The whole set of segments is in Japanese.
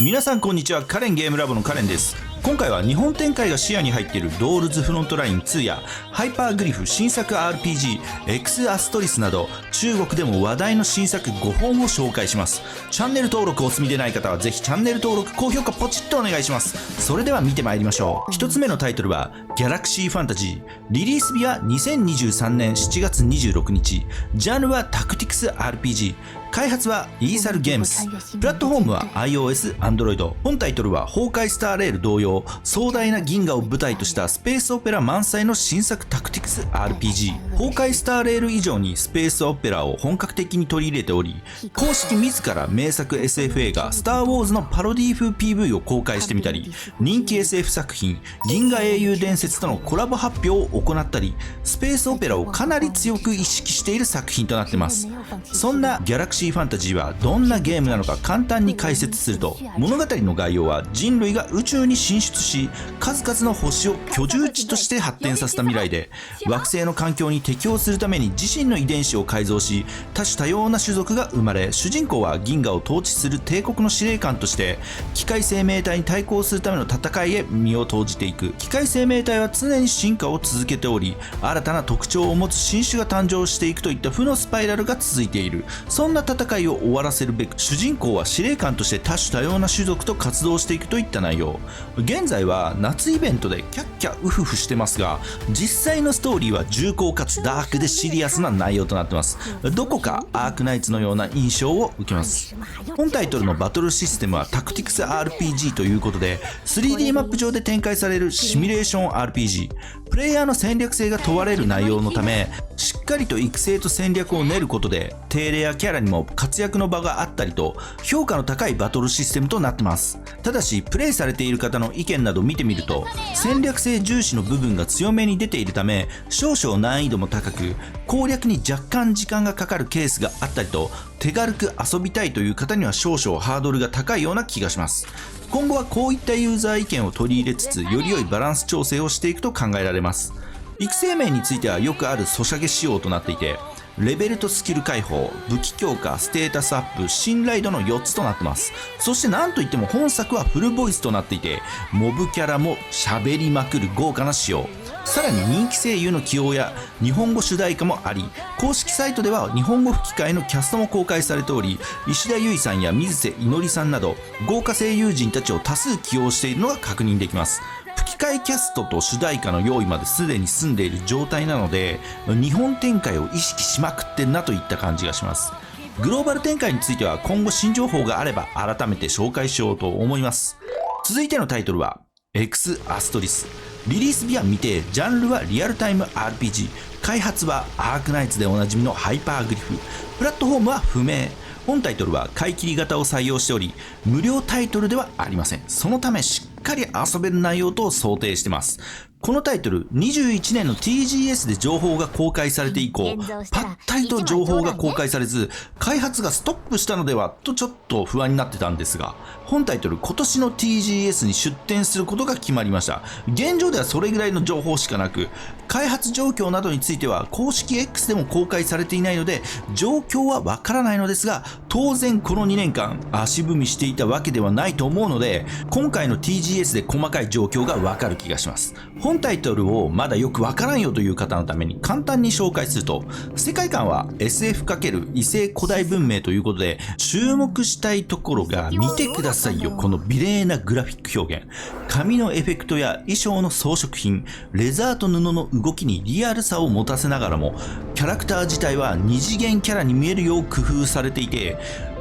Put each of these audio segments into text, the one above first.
皆さんこんにちは。カレンゲームラボのカレンです。今回は日本展開が視野に入っているドールズフロントライン2やハイパーグリフ新作 RPG X アストリスなど中国でも話題の新作5本を紹介します。チャンネル登録お済みでない方はぜひチャンネル登録高評価ポチッとお願いします。それでは見てまいりましょう。一つ目のタイトルはギャラクシーファンタジー。リリース日は2023年7月26日。ジャンルはタクティクス RPG。開発はイーサルゲームス。プラットフォームは iOS、Android。本タイトルは崩壊スターレール同様、壮大な銀河を舞台としたスペースオペラ満載の新作タクティクス RPG。崩壊スターレール以上にスペースオペラを本格的に取り入れており、公式自ら名作 SF 映画スター・ウォーズのパロディ風 PV を公開してみたり、人気 SF 作品銀河英雄伝説とのコラボ発表を行ったり、スペースオペラをかなり強く意識している作品となっています。そんなギャラクシーファンタジーはどんなゲームなのか簡単に解説すると、物語の概要は人類が宇宙に進出し、数々の星を居住地として発展させた未来で、惑星の環境に適応するために自身の遺伝子を改造し、多種多様な種族が生まれ、主人公は銀河を統治する帝国の司令官として機械生命体に対抗するための戦いへ身を投じていく。機械生命体は常に進化を続けており、新たな特徴を持つ新種が誕生していくといった負のスパイラルが続いている。そんな戦いを終わらせるべく、主人公は司令官として多種多様な種族と活動していくといった内容。現在は夏イベントでキャッキャウフフしてますが、実際のストーリーは重厚かつダークでシリアスな内容となってます。どこかアークナイツのような印象を受けます。本タイトルのバトルシステムはタクティクス RPG ということで、 3D マップ上で展開されるシミュレーション RPG。 プレイヤーの戦略性が問われる内容のため、しっかりと育成と戦略を練ることで低レアキャラにも活躍の場があったりと、評価の高いバトルシステムとなってます。ただしプレイされている方の意見など見てみると、戦略性重視の部分が強めに出ているため、少々難易度も高く攻略に若干時間がかかるケースがあったりと、手軽く遊びたいという方には少々ハードルが高いような気がします。今後はこういったユーザー意見を取り入れつつ、より良いバランス調整をしていくと考えられます。育成面についてはよくあるソシャゲ仕様となっていて、レベルとスキル解放、武器強化、ステータスアップ、信頼度の4つとなってます。そしてなんといっても本作はフルボイスとなっていて、モブキャラも喋りまくる豪華な仕様。さらに人気声優の起用や日本語主題歌もあり、公式サイトでは日本語吹き替えのキャストも公開されており、石田優衣さんや水瀬いのりさんなど豪華声優陣たちを多数起用しているのが確認できます。吹き替えキャストと主題歌の用意まですでに済んでいる状態なので、日本展開を意識しまくってんなといった感じがします。グローバル展開については今後新情報があれば改めて紹介しようと思います。続いてのタイトルは X アストリス。リリース日は未定、ジャンルはリアルタイム RPG。 開発はアークナイツでおなじみのハイパーグリフ。プラットフォームは不明。本タイトルは買い切り型を採用しており、無料タイトルではありません。そのためしっかり遊べる内容と想定してます。このタイトル、21年の TGS で情報が公開されて以降、ぱったりと情報が公開されず、開発がストップしたのではとちょっと不安になってたんですが、本タイトル今年の TGS に出展することが決まりました。現状ではそれぐらいの情報しかなく、開発状況などについては公式 X でも公開されていないので状況はわからないのですが、当然この2年間足踏みしていたわけではないと思うので、今回の TGS で細かい状況がわかる気がします。本タイトルをまだよくわからんよという方のために簡単に紹介すると、世界観は SF× 異星古代文明ということで、注目したいところが見てくださいよ、この美麗なグラフィック表現。髪のエフェクトや衣装の装飾品、レザーと布の動きにリアルさを持たせながらも、キャラクター自体は二次元キャラに見えるよう工夫されていて、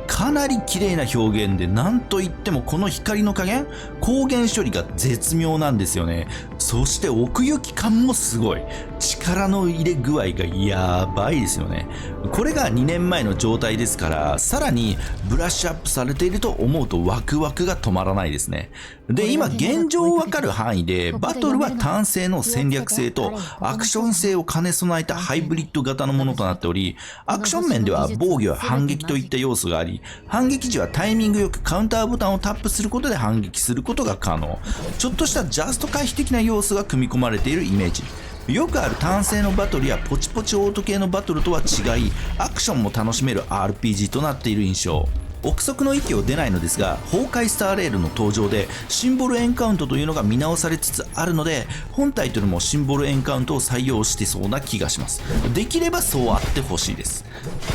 かなり綺麗な表現で、なんといってもこの光の加減、光源処理が絶妙なんですよね。そして奥行き感もすごい。力の入れ具合がやばいですよね。これが2年前の状態ですから、さらにブラッシュアップされていると思うとワクワクが止まらないですね。で、今現状わかる範囲で、バトルは単性の戦略性とアクション性を兼ね備えたハイブリッド型のものとなっており、アクション面では防御や反撃といった要素があり、反撃時はタイミングよくカウンターボタンをタップすることで反撃することが可能。ちょっとしたジャスト回避的な要素が組み込まれているイメージ。よくある単性のバトルやポチポチオート系のバトルとは違い、アクションも楽しめる RPG となっている印象。憶測の域を出ないのですが、崩壊スターレールの登場でシンボルエンカウントというのが見直されつつあるので、本タイトルもシンボルエンカウントを採用してそうな気がします。できればそうあってほしいです。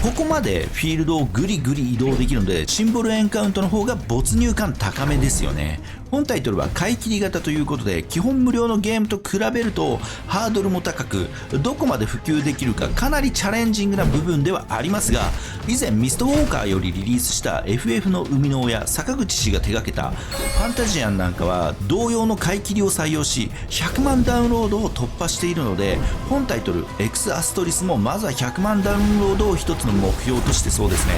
ここまでフィールドをぐりぐり移動できるので、シンボルエンカウントの方が没入感高めですよね。本タイトルは買い切り型ということで、基本無料のゲームと比べるとハードルも高く、どこまで普及できるかかなりチャレンジングな部分ではありますが、以前ミストウォーカーよりリリースした FF の生みの親坂口氏が手掛けたファンタジアンなんかは同様の買い切りを採用し、100万ダウンロードを突破しているので、本タイトル X アストリスもまずは100万ダウンロードを一つの目標としてそうですね。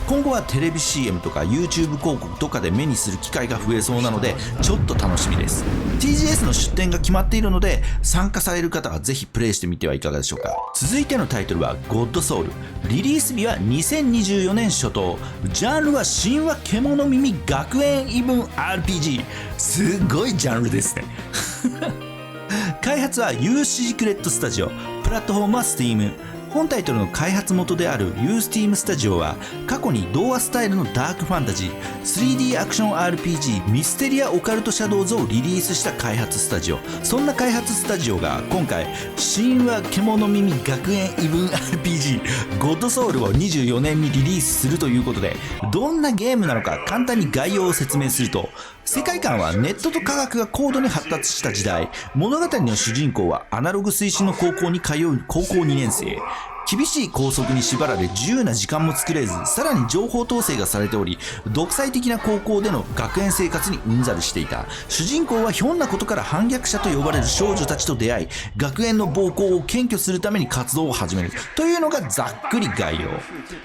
今後はテレビ CM とか YouTube 広告とかで目にする機会が増えそうなので、ちょっと楽しみです。 TGS の出展が決まっているので、参加される方はぜひプレイしてみてはいかがでしょうか。続いてのタイトルはゴッドソウル。リリース日は2024年初頭。ジャンルは神話獣耳学園異聞 RPG。 すごいジャンルですね開発は U シークレットスタジオ、プラットフォームは Steam。本タイトルの開発元である USteam スタジオは、過去に童話スタイルのダークファンタジー 3D アクション RPG ミステリアオカルトシャドウズをリリースした開発スタジオ。そんな開発スタジオが今回神話獣耳学園異聞 RPG ゴッドソウルを24年にリリースするということで、どんなゲームなのか簡単に概要を説明すると、世界観はネットと科学が高度に発達した時代。物語の主人公はアナログ推進の高校に通う高校2年生。厳しい校則に縛られ自由な時間も作れず、さらに情報統制がされており、独裁的な高校での学園生活にうんざりしていた。主人公はひょんなことから反逆者と呼ばれる少女たちと出会い、学園の暴行を検挙するために活動を始めるというのがざっくり概要。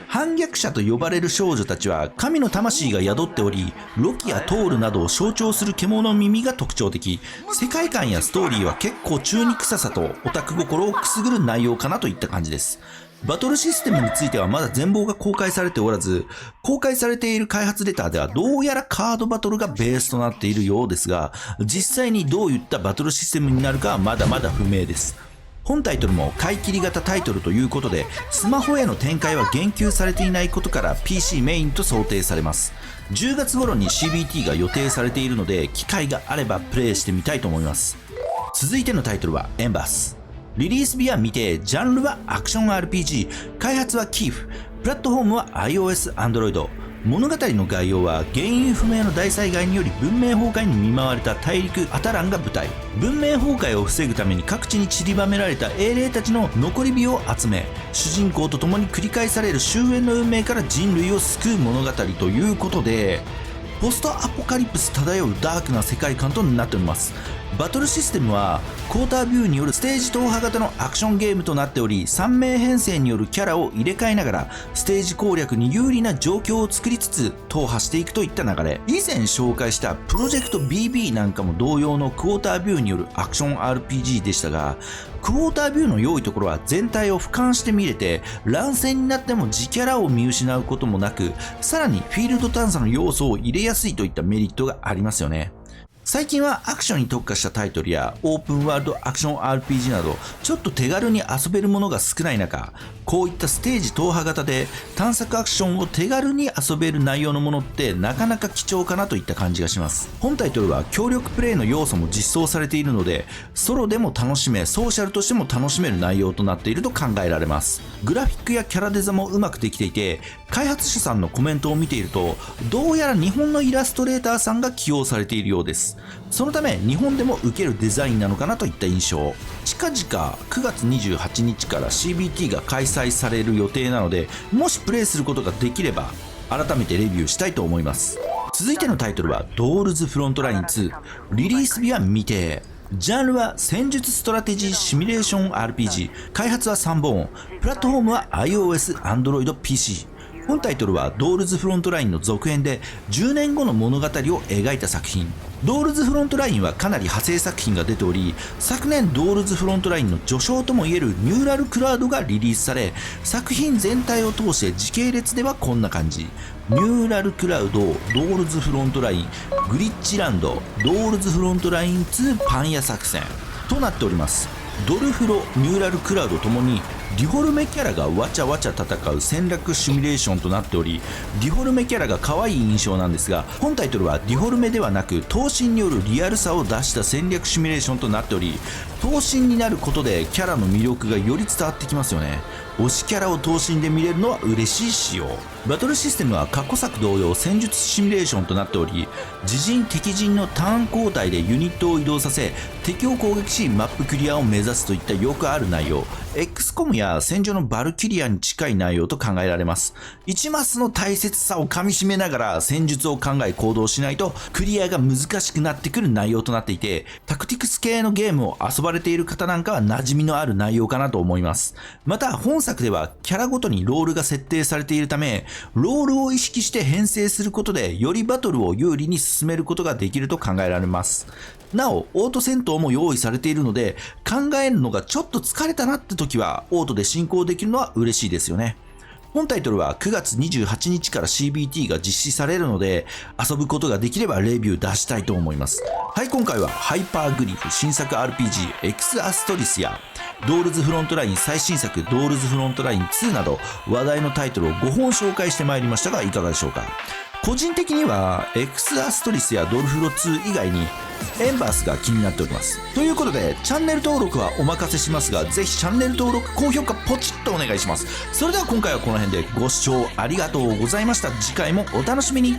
反逆者と呼ばれる少女たちは神の魂が宿っており、ロキやトールなどを象徴する獣耳が特徴的。世界観やストーリーは結構中に臭さとオタク心をくすぐる内容かなといった感じです。バトルシステムについてはまだ全貌が公開されておらず、公開されている開発レターではどうやらカードバトルがベースとなっているようですが、実際にどういったバトルシステムになるかはまだまだ不明です。本タイトルも買い切り型タイトルということで、スマホへの展開は言及されていないことから PC メインと想定されます。10月頃に CBT が予定されているので、機会があればプレイしてみたいと思います。続いてのタイトルはエンバース。リリース日は未定、ジャンルはアクション RPG、開発はキーフ、プラットフォームは iOS、Android。物語の概要は原因不明の大災害により文明崩壊に見舞われた大陸アタランが舞台。文明崩壊を防ぐために各地に散りばめられた英霊たちの残り火を集め、主人公と共に繰り返される終焉の運命から人類を救う物語ということで、ポストアポカリプス漂うダークな世界観となっております。バトルシステムはクォータービューによるステージ踏破型のアクションゲームとなっており、3名編成によるキャラを入れ替えながらステージ攻略に有利な状況を作りつつ踏破していくといった流れ。以前紹介したプロジェクト BB なんかも同様のクォータービューによるアクション RPG でしたが、クォータービューの良いところは全体を俯瞰して見れて、乱戦になっても自キャラを見失うこともなく、さらにフィールド探査の要素を入れやすいといったメリットがありますよね。最近はアクションに特化したタイトルやオープンワールドアクション RPG などちょっと手軽に遊べるものが少ない中、こういったステージ踏破型で探索アクションを手軽に遊べる内容のものってなかなか貴重かなといった感じがします。本タイトルは協力プレイの要素も実装されているので、ソロでも楽しめ、ソーシャルとしても楽しめる内容となっていると考えられます。グラフィックやキャラデザもうまくできていて、開発者さんのコメントを見ていると、どうやら日本のイラストレーターさんが起用されているようです。そのため日本でも受けるデザインなのかなといった印象。近々9月28日から CBT が開催される予定なので、もしプレイすることができれば改めてレビューしたいと思います。続いてのタイトルはドールズフロントライン2。リリース日は未定。ジャンルは戦術ストラテジーシミュレーション RPG、 開発は3本、プラットフォームは iOS、Android、PC。本タイトルはドールズフロントラインの続編で10年後の物語を描いた作品。ドールズフロントラインはかなり派生作品が出ており、昨年ドールズフロントラインの序章ともいえるニューラルクラウドがリリースされ、作品全体を通して時系列ではこんな感じ。ニューラルクラウド、ドールズフロントライン、グリッチランド、ドールズフロントライン2パン屋作戦となっております。ドルフロ、ニューラルクラウドともにディフォルメキャラがわちゃわちゃ戦う戦略シミュレーションとなっており、ディフォルメキャラが可愛い印象なんですが、本タイトルはディフォルメではなく闘神によるリアルさを出した戦略シミュレーションとなっており、闘神になることでキャラの魅力がより伝わってきますよね。推しキャラを闘神で見れるのは嬉しい仕様。バトルシステムは過去作同様戦術シミュレーションとなっており、自陣敵陣のターン交代でユニットを移動させ敵を攻撃しマップクリアを目指すといったよくある内容。 XCOM や戦場のバルキリアに近い内容と考えられます。1マスの大切さをかみしめながら戦術を考え行動しないとクリアが難しくなってくる内容となっていて、タクティクス系のゲームを遊ばれている方なんかは馴染みのある内容かなと思います。また本作ではキャラごとにロールが設定されているため、ロールを意識して編成することでよりバトルを有利に進めることができると考えられます。なお、オート戦闘も用意されているので、考えるのがちょっと疲れたなって時はオートで進行できるのは嬉しいですよね。本タイトルは9月28日から CBT が実施されるので、遊ぶことができればレビュー出したいと思います。はい、今回はハイパーグリフ新作 RPG X アストリスやドールズフロントライン最新作ドールズフロントライン2など話題のタイトルを5本紹介してまいりましたが、いかがでしょうか。個人的には X アストリスやドルフロ2以外にエンバースが気になっております。ということでチャンネル登録はお任せしますが、ぜひチャンネル登録高評価ポチッとお願いします。それでは今回はこの辺でご視聴ありがとうございました。次回もお楽しみに。